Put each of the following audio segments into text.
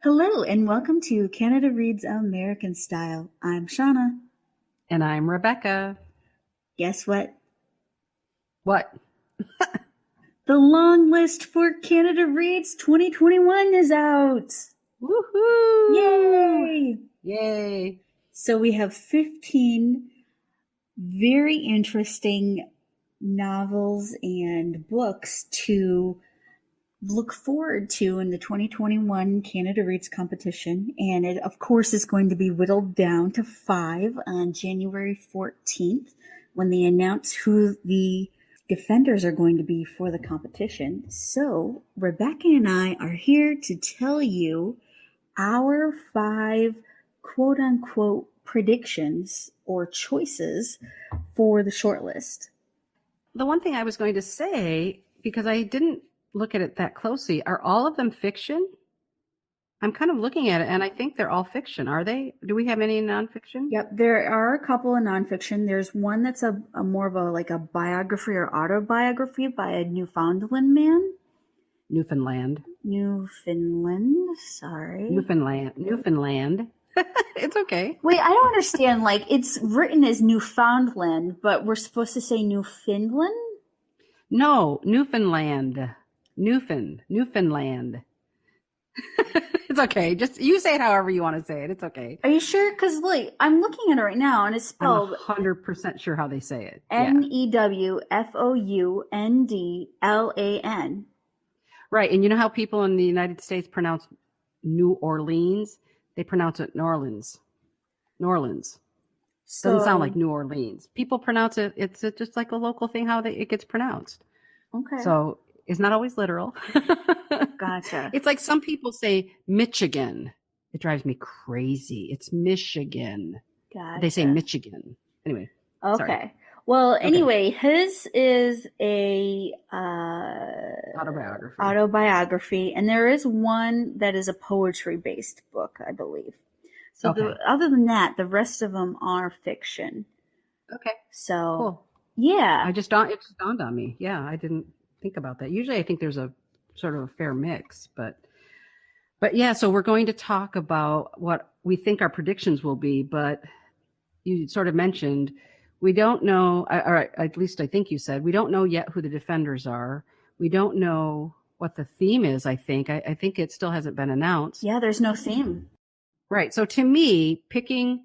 Hello and welcome to Canada Reads American Style. I'm Shauna. And I'm Rebecca. Guess what? What? The long list for Canada Reads 2021 is out. Woohoo! Yay! Yay! So we have 15 very interesting novels and books to look forward to in the 2021 Canada Reads competition. And it, of course, is going to be whittled down to 5 on January 14th when they announce who the defenders are going to be for the competition. So Rebecca and I are here to tell you our 5 quote-unquote predictions or choices for the shortlist. The one thing I was going to say, because I didn't look at it that closely, are all of them fiction? I'm kind of looking at it, and I think they're all fiction. Are they? Do we have any nonfiction? Yep, there are a couple of nonfiction. There's one that's a more of a biography or autobiography by a Newfoundland man. Newfoundland. Sorry. Newfoundland. It's okay. Wait, I don't understand. Like, it's written as Newfoundland, but we're supposed to say Newfoundland? No, Newfoundland. Newfoundland. It's okay. Just you say it however you want to say it. It's okay. Are you sure? Because I'm looking at it right now, and it's spelled I'm 100% sure how they say it. Newfoundland. Right. And you know how people in the United States pronounce New Orleans? They pronounce it Norlands. Norlands. Doesn't sound like New Orleans. People pronounce it. It's just like a local thing how it gets pronounced. Okay. So it's not always literal. Gotcha. It's like some people say Michigan. It drives me crazy. It's Michigan. Gotcha. They say Michigan. Anyway. Okay. Sorry. Well, anyway, his is a autobiography, and there is one that is a poetry-based book, I believe. So other than that, the rest of them are fiction. Okay. So cool. Yeah. It just dawned on me. Yeah, I didn't think about that. Usually I think there's a sort of a fair mix, but yeah, so we're going to talk about what we think our predictions will be, but you sort of mentioned we don't know, or at least I think you said, we don't know yet who the defenders are. We don't know what the theme is, I think. I think it still hasn't been announced. Yeah, there's no theme. Right. So to me, picking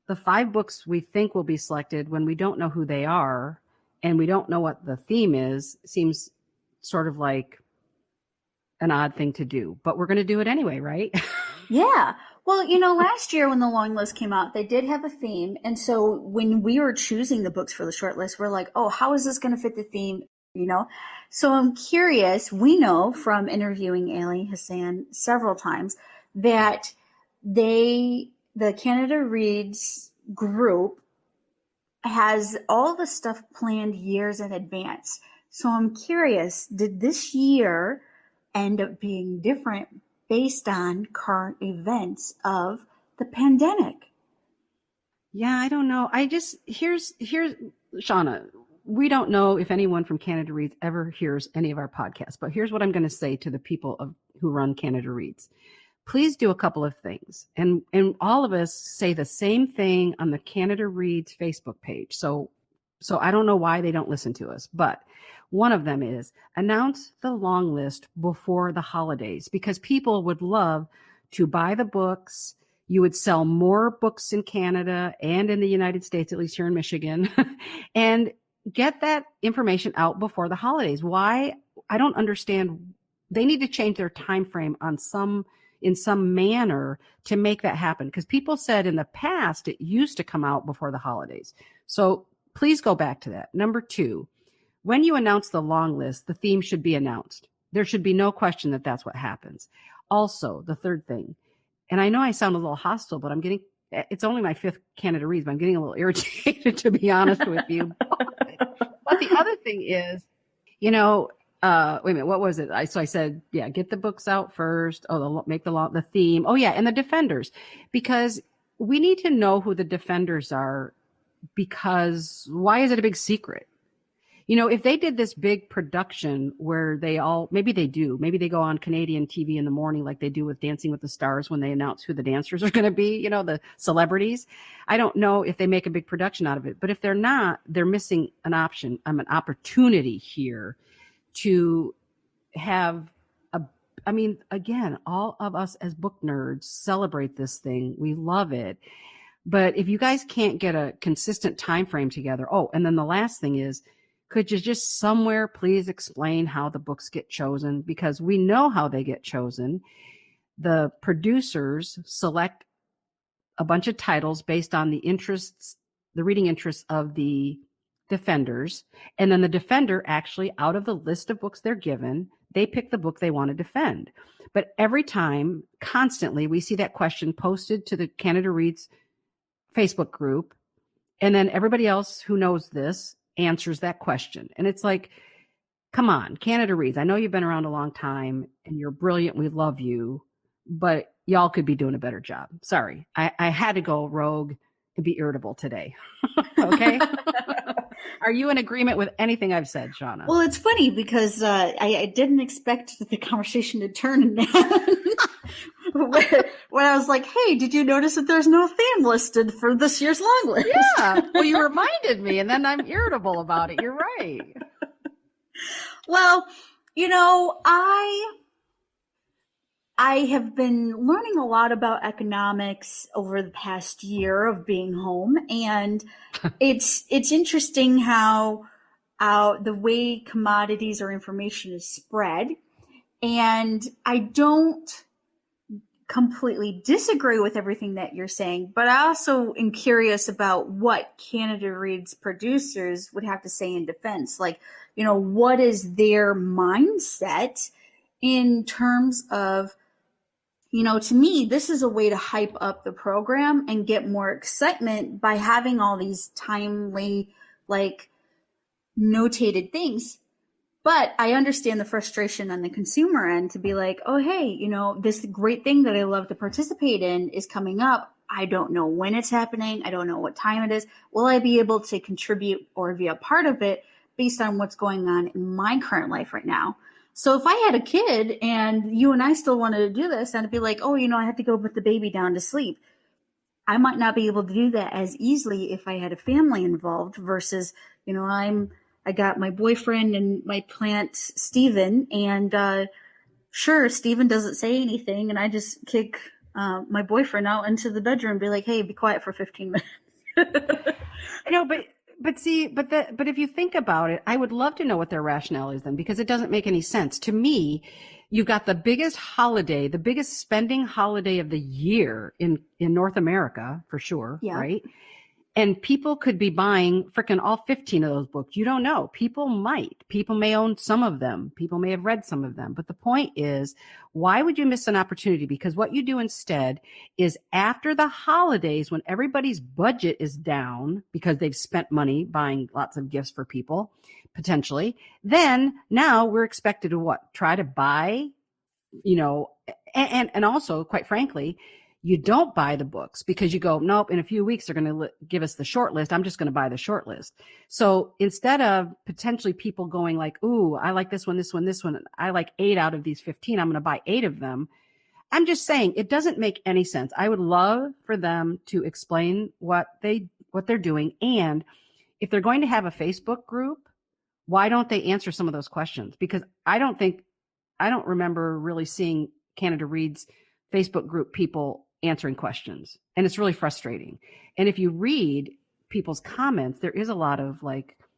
the 5 books we think will be selected when we don't know who they are and we don't know what the theme is seems sort of like an odd thing to do. But we're going to do it anyway, right? Yeah. Well, last year when the long list came out, they did have a theme. And so when we were choosing the books for the short list, we're like, oh, how is this going to fit the theme? So I'm curious. We know from interviewing Ali Hassan several times that the Canada Reads group has all the stuff planned years in advance. So I'm curious, did this year end up being different based on current events of the pandemic? Yeah, I don't know. Here's Shauna, we don't know if anyone from Canada Reads ever hears any of our podcasts, but here's what I'm going to say to the people who run Canada Reads. Please do a couple of things. And all of us say the same thing on the Canada Reads Facebook page. So I don't know why they don't listen to us, but one of them is announce the long list before the holidays, because people would love to buy the books. You would sell more books in Canada and in the United States, at least here in Michigan, and get that information out before the holidays. Why? I don't understand. They need to change their time frame in some manner to make that happen, because people said in the past it used to come out before the holidays. So please go back to that. Number 2, when you announce the long list, the theme should be announced. There should be no question that that's what happens. Also, the third thing, and I know I sound a little hostile, but it's only my 5th Canada Reads, but I'm getting a little irritated, to be honest with you. But the other thing is, wait a minute, what was it? I said, yeah, get the books out first. Oh, make the theme. Oh yeah, and the defenders, because we need to know who the defenders are. Because why is it a big secret? If they did this big production where maybe they do, maybe they go on Canadian TV in the morning like they do with Dancing with the Stars when they announce who the dancers are going to be, the celebrities. I don't know if they make a big production out of it, but if they're not, they're missing an opportunity here to have again, all of us as book nerds celebrate this thing. We love it. But if you guys can't get a consistent time frame together, and then the last thing is, could you just somewhere please explain how the books get chosen? Because we know how they get chosen. The producers select a bunch of titles based on the reading interests of the defenders. And then the defender actually, out of the list of books they're given, they pick the book they want to defend. But every time, constantly, we see that question posted to the Canada Reads Facebook group. And then everybody else who knows this answers that question. And it's like, come on, Canada Reads. I know you've been around a long time and you're brilliant. We love you, but y'all could be doing a better job. Sorry. I had to go rogue and be irritable today. Okay. Are you in agreement with anything I've said, Shauna? Well, it's funny because I didn't expect the conversation to turn in that. when I was like, hey, did you notice that there's no theme listed for this year's long list? Yeah. Well, you reminded me, and then I'm irritable about it. You're right. Well, I have been learning a lot about economics over the past year of being home, and it's interesting how the way commodities or information is spread. And I don't completely disagree with everything that you're saying, but I also am curious about what Canada Reads producers would have to say in defense. Like, what is their mindset in terms of, to me, this is a way to hype up the program and get more excitement by having all these timely, notated things. But I understand the frustration on the consumer end to be like, oh, hey, this great thing that I love to participate in is coming up. I don't know when it's happening. I don't know what time it is. Will I be able to contribute or be a part of it based on what's going on in my current life right now? So if I had a kid and you and I still wanted to do this, and I'd be like, oh, I have to go put the baby down to sleep. I might not be able to do that as easily if I had a family involved versus, I got my boyfriend and my plant, Steven, and sure, Steven doesn't say anything, and I just kick my boyfriend out into the bedroom and be like, hey, be quiet for 15 minutes. But if you think about it, I would love to know what their rationale is then, because it doesn't make any sense. To me, you've got the biggest holiday, the biggest spending holiday of the year in North America, for sure, yeah. Right? And people could be buying frickin' all 15 of those books. You don't know. People might. People may own some of them. People may have read some of them. But the point is, why would you miss an opportunity? Because what you do instead is after the holidays, when everybody's budget is down because they've spent money buying lots of gifts for people, potentially, then now we're expected to what? Try to buy, and also, quite frankly, you don't buy the books because you go, nope, in a few weeks, they're going to give us the shortlist. I'm just going to buy the shortlist. So instead of potentially people going like, ooh, I like this one, this one, this one. I like 8 out of these 15. I'm going to buy 8 of them. I'm just saying it doesn't make any sense. I would love for them to explain what they're doing. And if they're going to have a Facebook group, why don't they answer some of those questions? Because I don't remember really seeing Canada Reads Facebook group people answering questions. And it's really frustrating. And if you read people's comments, there is a lot of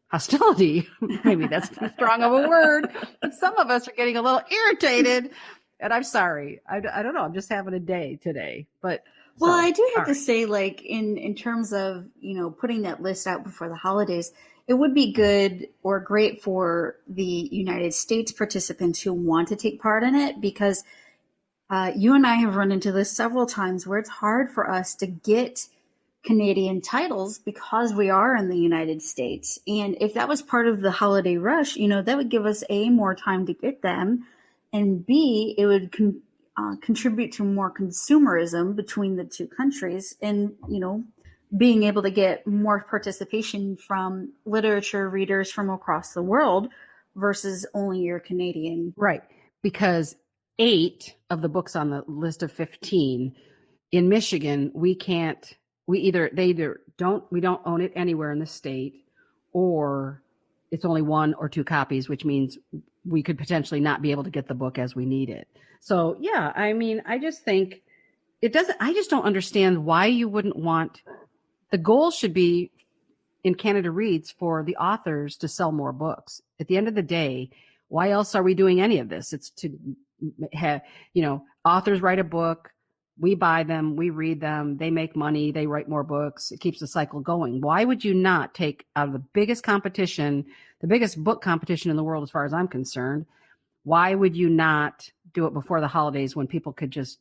hostility. Maybe that's too strong of a word, but some of us are getting a little irritated. And I'm sorry. I don't know. I'm just having a day today. But well, I do have to say, in terms of, putting that list out before the holidays, it would be good or great for the United States participants who want to take part in it, because you and I have run into this several times where it's hard for us to get Canadian titles because we are in the United States. And if that was part of the holiday rush, that would give us A, more time to get them, and B, it would contribute to more consumerism between the two countries. And, being able to get more participation from literature readers from across the world versus only your Canadian. Right. Because 8 of the books on the list of 15 in Michigan, we don't own it anywhere in the state, or it's only 1 or 2 copies, which means we could potentially not be able to get the book as we need it. So yeah, I mean, I just think I just don't understand why you wouldn't want, the goal should be in Canada Reads for the authors to sell more books. At the end of the day, why else are we doing any of this? It's to have, authors write a book, we buy them, we read them, they make money, they write more books. It keeps the cycle going. Why would you not take out of the biggest competition, the biggest book competition in the world, as far as I'm concerned? Why would you not do it before the holidays when people could just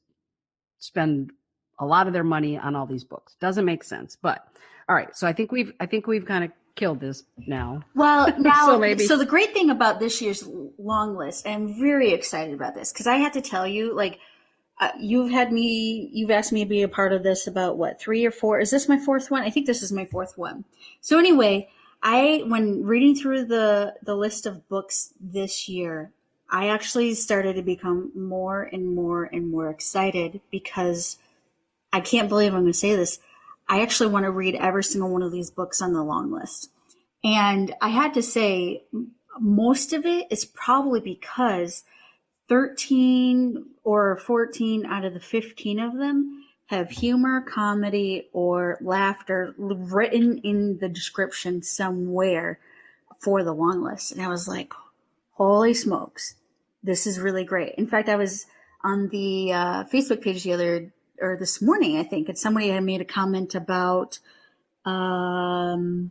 spend a lot of their money on all these books? Doesn't make sense. But all right, so I think we've kind of killed this now. Well, now, so the great thing about this year's long list, I'm very excited about this, because I have to tell you, like, you've asked me to be a part of this about what, 3 or 4? Is this my 4th one? I think this is my 4th one. So anyway, when reading through the list of books this year, I actually started to become more and more and more excited, because I can't believe I'm going to say this. I actually want to read every single one of these books on the long list. And I had to say, most of it is probably because 13 or 14 out of the 15 of them have humor, comedy, or laughter written in the description somewhere for the long list. And I was like, holy smokes, this is really great. In fact, I was on the Facebook page this morning, I think, and somebody had made a comment about the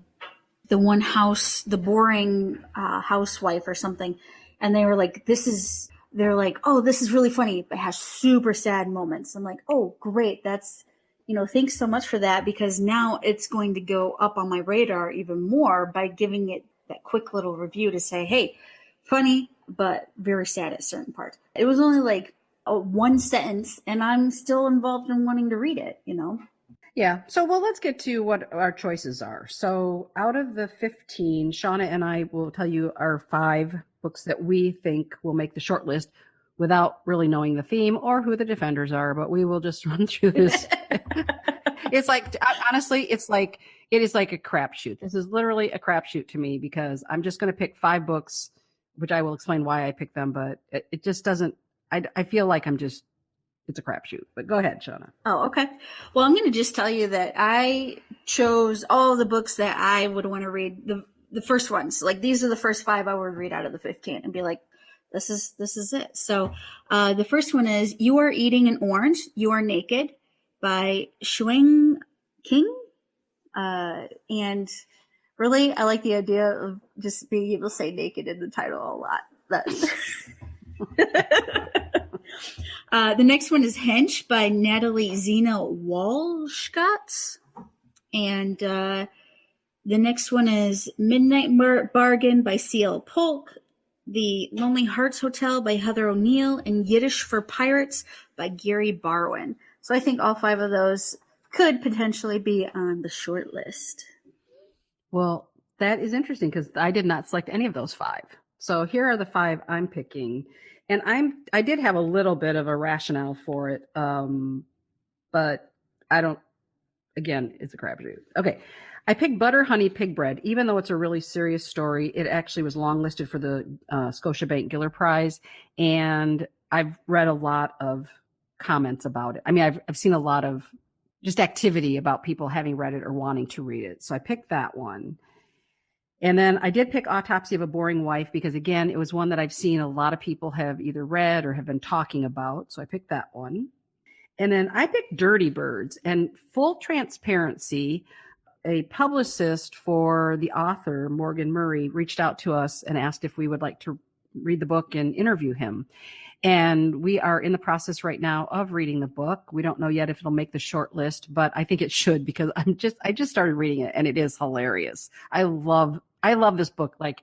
boring housewife or something. And they were like, they're like, oh, this is really funny, but it has super sad moments. I'm like, oh, great. That's, thanks so much for that, because now it's going to go up on my radar even more by giving it that quick little review to say, hey, funny, but very sad at certain parts. It was only like one sentence, and I'm still involved in wanting to read it, Yeah. So, let's get to what our choices are. So out of the 15, Shauna and I will tell you our 5 books that we think will make the short list without really knowing the theme or who the defenders are, but we will just run through this. It's like, honestly, it is like a crapshoot. This is literally a crapshoot to me, because I'm just going to pick 5 books, which I will explain why I picked them, but it just doesn't, I feel like it's a crapshoot. But go ahead, Shauna. Oh, okay. Well, I'm going to just tell you that I chose all the books that I would want to read, the first ones. Like, these are the first 5 I would read out of the 15 and be like, this is it. So the first one is You Are Eating an Orange, You Are Naked by Shuang King. And really, I like the idea of just being able to say naked in the title a lot. The next one is Hench by Natalie Zena Walshcott. And the next one is Midnight Bargain by C.L. Polk. The Lonely Hearts Hotel by Heather O'Neill. And Yiddish for Pirates by Gary Barwin. So I think all 5 of those could potentially be on the short list. Well, that is interesting, because I did not select any of those 5. So here are the 5 I'm picking. And I did have a little bit of a rationale for it, but again, it's a crapshoot. Okay. I picked Butter Honey Pig Bread. Even though it's a really serious story, it actually was longlisted for the Scotiabank Giller Prize. And I've read a lot of comments about it. I mean, I've seen a lot of just activity about people having read it or wanting to read it. So I picked that one. And then I did pick Autopsy of a Boring Wife, because, again, it was one that I've seen a lot of people have either read or have been talking about. So I picked that one. And then I picked Dirty Birds. And full transparency, a publicist for the author, Morgan Murray, reached out to us and asked if we would like to read the book and interview him. And we are in the process right now of reading the book. We don't know yet if it'll make the short list, but I think it should, because I just started reading it, and it is hilarious. I love this book, like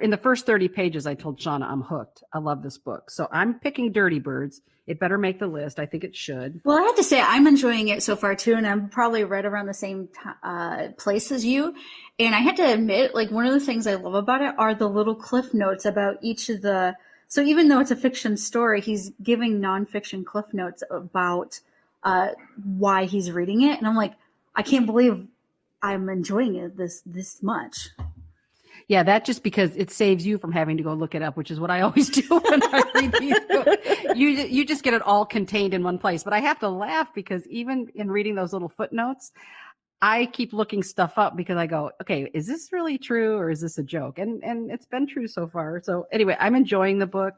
in the first 30 pages, I told Shauna I'm hooked. I love this book. So I'm picking Dirty Birds. It better make the list. I think it should. Well, I have to say, I'm enjoying it so far too, and I'm probably right around the same place as you. And I have to admit, like, one of the things I love about it are the little cliff notes about each of the. So even though it's a fiction story, he's giving nonfiction cliff notes about why he's reading it, and I'm like, I can't believe I'm enjoying it this much. Yeah, that just because it saves you from having to go look it up, which is what I always do when I read these books. You just get it all contained in one place. But I have to laugh because even in reading those little footnotes, I keep looking stuff up because I go, okay, is this really true or is this a joke? And it's been true so far. So anyway, I'm enjoying the book.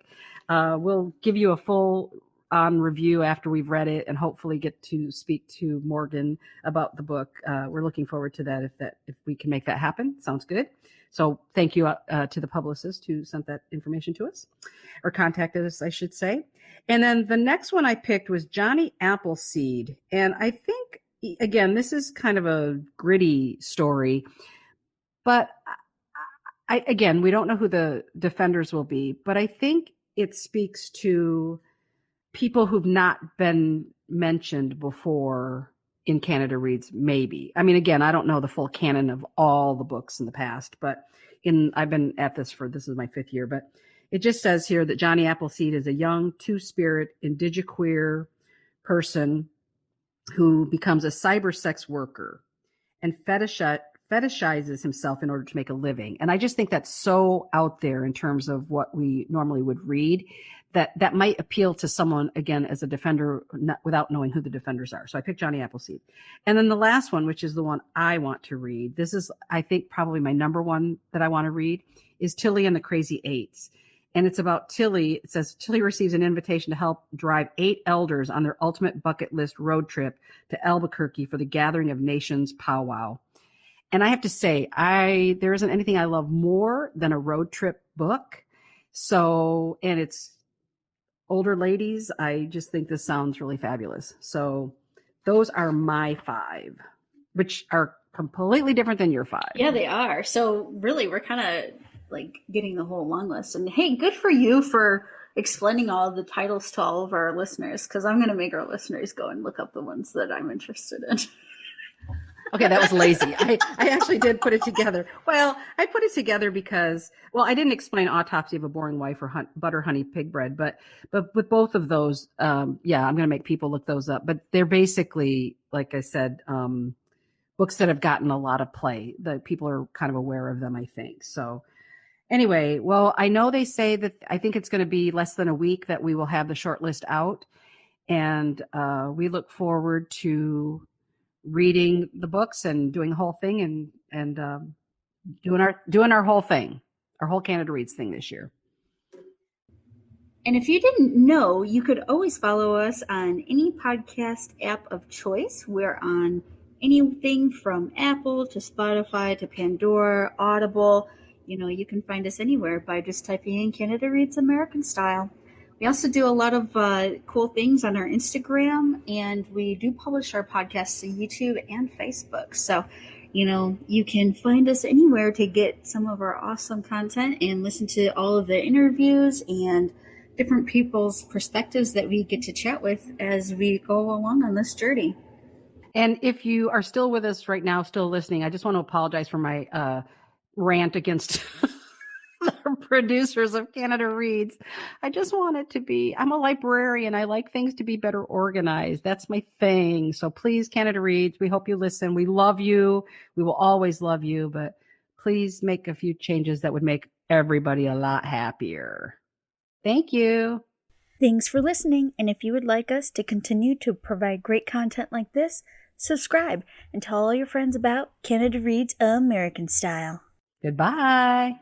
We'll give you a full on review after we've read it and hopefully get to speak to Morgan about the book. We're looking forward to that if we can make that happen. Sounds good. So thank you to the publicist who sent that information to us, or contacted us, I should say. And then the next one I picked was Johnny Appleseed. And I think, again, this is kind of a gritty story, but again, we don't know who the defenders will be, but I think it speaks to people who've not been mentioned before in Canada Reads, maybe. I mean, again, I don't know the full canon of all the books in the past, but I've been at this is my 5th year, but it just says here that Johnny Appleseed is a young two-spirit indigiqueer person who becomes a cyber sex worker and fetishizes himself in order to make a living. And I just think that's so out there in terms of what we normally would read, that might appeal to someone, again, as a defender, without knowing who the defenders are. So I picked Johnny Appleseed. And then the last one, which is the one I want to read, this is, I think, probably my number one that I want to read, is Tilly and the Crazy Eights. And it's about Tilly. It says Tilly receives an invitation to help drive 8 elders on their ultimate bucket list road trip to Albuquerque for the Gathering of Nations powwow. And I have to say, there isn't anything I love more than a road trip book. So, and it's older ladies. I just think this sounds really fabulous. So those are my 5, which are completely different than your 5. Yeah, they are. So really, we're kind of like getting the whole long list. And hey, good for you for explaining all of the titles to all of our listeners, because I'm going to make our listeners go and look up the ones that I'm interested in. Okay, that was lazy. I actually did put it together. Well, I put it together because, I didn't explain Autopsy of a Boring Wife or Butter Honey Pig Bread, but with both of those, I'm going to make people look those up. But they're basically, like I said, books that have gotten a lot of play. The people are kind of aware of them, I think. So anyway, well, I know they say that I think it's going to be less than a week that we will have the shortlist out, and we look forward to reading the books and doing the whole thing and doing our whole thing, our whole Canada Reads thing this year. And if you didn't know, you could always follow us on any podcast app of choice. We're on anything from Apple to Spotify to Pandora, Audible. You can find us anywhere by just typing in Canada Reads American Style. We also do a lot of cool things on our Instagram, and we do publish our podcasts to YouTube and Facebook. So, you can find us anywhere to get some of our awesome content and listen to all of the interviews and different people's perspectives that we get to chat with as we go along on this journey. And if you are still with us right now, still listening, I just want to apologize for my rant against the producers of Canada Reads. I just want it to be, I'm a librarian. I like things to be better organized. That's my thing. So please, Canada Reads, we hope you listen. We love you. We will always love you, but please make a few changes that would make everybody a lot happier. Thank you. Thanks for listening. And if you would like us to continue to provide great content like this, subscribe and tell all your friends about Canada Reads American Style. Goodbye.